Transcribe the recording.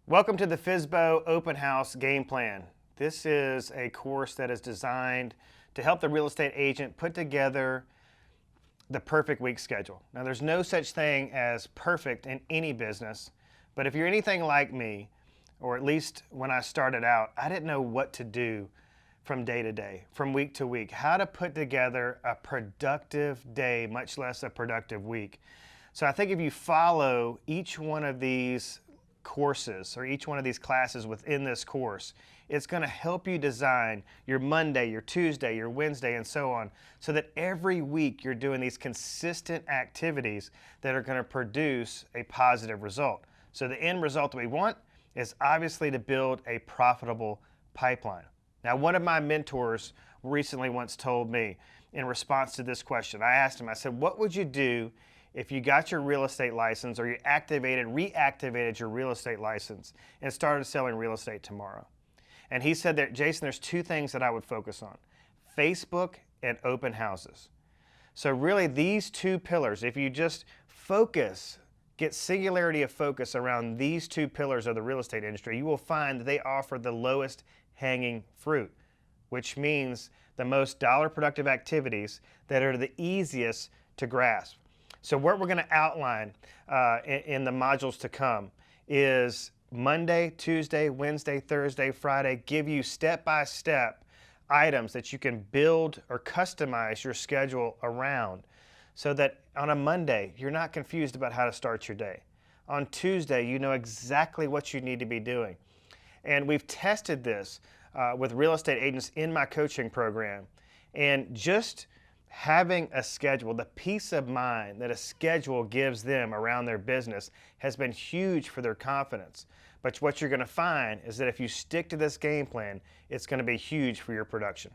Welcome to the FSBO Open House Game Plan. This is a course that is designed to help the real estate agent put together the perfect week schedule. Now, there's no such thing as perfect in any business, but if you're anything like me, or at least when I started out, I didn't know what to do from day to day, from week to week, how to put together a productive day, much less a productive week. So I think if you follow each one of these courses or each one of these classes within this course, it's going to help you design your Monday, your Tuesday, your Wednesday, and so on, so that every week you're doing these consistent activities that are going to produce a positive result. So the end result that we want is obviously to build a profitable pipeline. Now, one of my mentors recently once told me in response to this question, I asked him, I said, what would you do if you got your real estate license or you reactivated your real estate license and started selling real estate tomorrow? And he said that, Jason, there's two things that I would focus on: Facebook and open houses. So really these two pillars, if you just focus, get singularity of focus around these two pillars of the real estate industry, you will find that they offer the lowest hanging fruit, which means the most dollar productive activities that are the easiest to grasp. So what we're going to outline in the modules to come is Monday, Tuesday, Wednesday, Thursday, Friday, give you step-by-step items that you can build or customize your schedule around, so that on a Monday, you're not confused about how to start your day. On Tuesday, you know exactly what you need to be doing. And we've tested this with real estate agents in my coaching program. And just having a schedule, the peace of mind that a schedule gives them around their business has been huge for their confidence. But what you're going to find is that if you stick to this game plan, it's going to be huge for your production.